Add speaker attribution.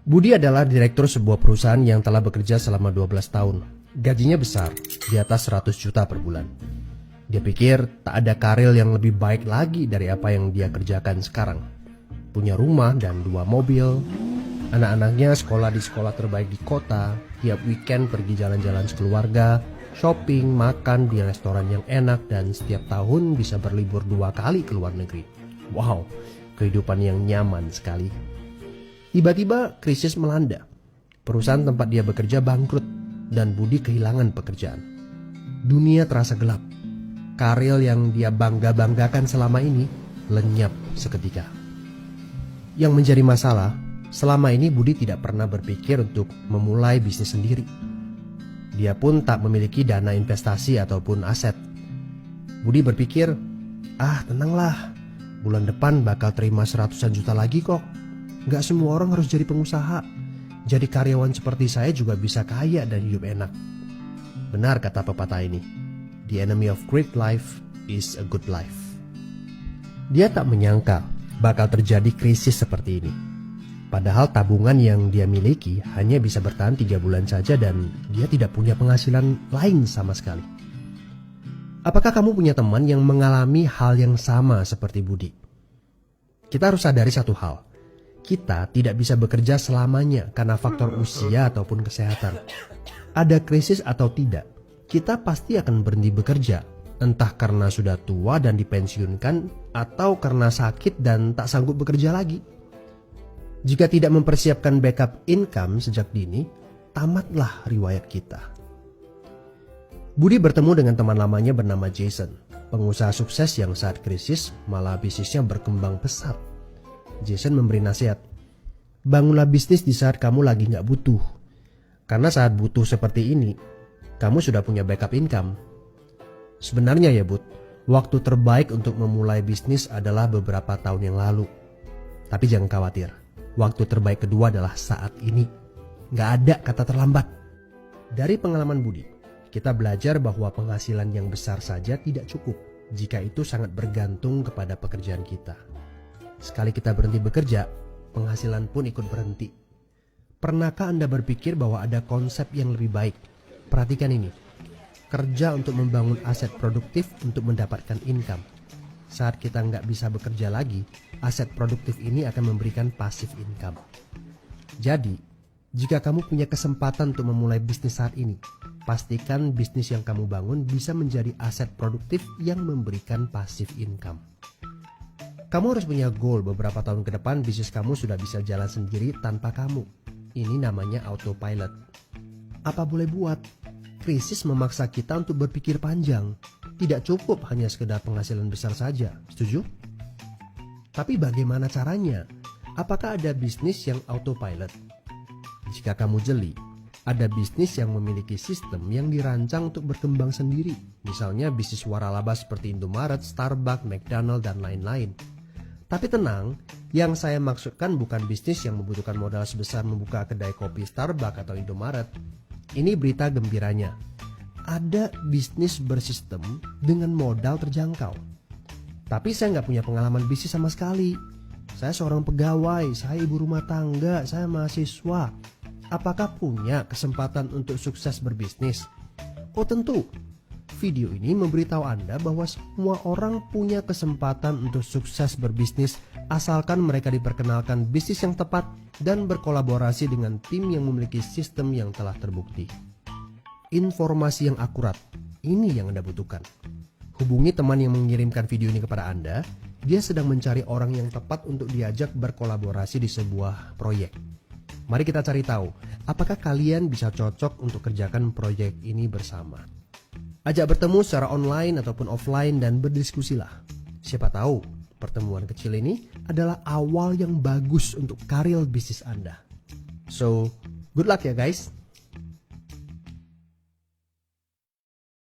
Speaker 1: Budi adalah direktur sebuah perusahaan yang telah bekerja selama 12 tahun. Gajinya besar, di atas 100 juta per bulan. Dia pikir tak ada karir yang lebih baik lagi dari apa yang dia kerjakan sekarang. Punya rumah dan 2 mobil. Anak-anaknya sekolah di sekolah terbaik di kota. Tiap weekend pergi jalan-jalan sekeluarga, shopping, makan di restoran yang enak, dan setiap tahun bisa berlibur 2 kali ke luar negeri. Wow, kehidupan yang nyaman sekali. Tiba-tiba krisis melanda. Perusahaan tempat dia bekerja bangkrut dan Budi kehilangan pekerjaan. Dunia terasa gelap. Karir yang dia bangga-banggakan selama ini lenyap seketika. Yang menjadi masalah, selama ini Budi tidak pernah berpikir untuk memulai bisnis sendiri. Dia pun tak memiliki dana investasi ataupun aset. Budi berpikir, tenanglah, bulan depan bakal terima 100-an juta lagi kok. Gak semua orang harus jadi pengusaha. Jadi karyawan seperti saya juga bisa kaya dan hidup enak. Benar kata pepatah ini. The enemy of great life is a good life. Dia tak menyangka bakal terjadi krisis seperti ini. Padahal tabungan yang dia miliki hanya bisa bertahan 3 bulan saja dan dia tidak punya penghasilan lain sama sekali. Apakah kamu punya teman yang mengalami hal yang sama seperti Budi? Kita harus sadari satu hal. Kita tidak bisa bekerja selamanya karena faktor usia ataupun kesehatan. Ada krisis atau tidak, kita pasti akan berhenti bekerja. Entah karena sudah tua dan dipensiunkan, atau karena sakit dan tak sanggup bekerja lagi. Jika tidak mempersiapkan backup income sejak dini, tamatlah riwayat kita. Budi bertemu dengan teman lamanya bernama Jason, pengusaha sukses yang saat krisis malah bisnisnya berkembang pesat. Jason memberi nasihat, bangunlah bisnis di saat kamu lagi gak butuh. Karena saat butuh seperti ini, kamu sudah punya backup income. Sebenarnya ya Bud, waktu terbaik untuk memulai bisnis adalah beberapa tahun yang lalu. Tapi jangan khawatir, waktu terbaik kedua adalah saat ini. Gak ada kata terlambat. Dari pengalaman Budi, kita belajar bahwa penghasilan yang besar saja tidak cukup jika itu sangat bergantung kepada pekerjaan kita. Sekali kita berhenti bekerja, penghasilan pun ikut berhenti. Pernahkah Anda berpikir bahwa ada konsep yang lebih baik? Perhatikan ini. Kerja untuk membangun aset produktif untuk mendapatkan income. Saat kita nggak bisa bekerja lagi, aset produktif ini akan memberikan passive income. Jadi, jika kamu punya kesempatan untuk memulai bisnis saat ini, pastikan bisnis yang kamu bangun bisa menjadi aset produktif yang memberikan passive income. Kamu harus punya goal beberapa tahun ke depan bisnis kamu sudah bisa jalan sendiri tanpa kamu. Ini namanya autopilot. Apa boleh buat? Krisis memaksa kita untuk berpikir panjang. Tidak cukup hanya sekedar penghasilan besar saja. Setuju? Tapi bagaimana caranya? Apakah ada bisnis yang autopilot? Jika kamu jeli, ada bisnis yang memiliki sistem yang dirancang untuk berkembang sendiri. Misalnya bisnis waralaba seperti Indomaret, Starbucks, McDonald, dan lain-lain. Tapi tenang, yang saya maksudkan bukan bisnis yang membutuhkan modal sebesar membuka kedai kopi Starbucks atau Indomaret. Ini berita gembiranya. Ada bisnis bersistem dengan modal terjangkau. Tapi saya nggak punya pengalaman bisnis sama sekali. Saya seorang pegawai, saya ibu rumah tangga, saya mahasiswa. Apakah punya kesempatan untuk sukses berbisnis? Oh tentu. Video ini memberitahu Anda bahwa semua orang punya kesempatan untuk sukses berbisnis asalkan mereka diperkenalkan bisnis yang tepat dan berkolaborasi dengan tim yang memiliki sistem yang telah terbukti. Informasi yang akurat, ini yang Anda butuhkan. Hubungi teman yang mengirimkan video ini kepada Anda. Dia sedang mencari orang yang tepat untuk diajak berkolaborasi di sebuah proyek. Mari kita cari tahu, apakah kalian bisa cocok untuk kerjakan proyek ini bersama. Ajak bertemu secara online ataupun offline dan berdiskusilah. Siapa tahu pertemuan kecil ini adalah awal yang bagus untuk karir bisnis Anda. So, good luck ya guys.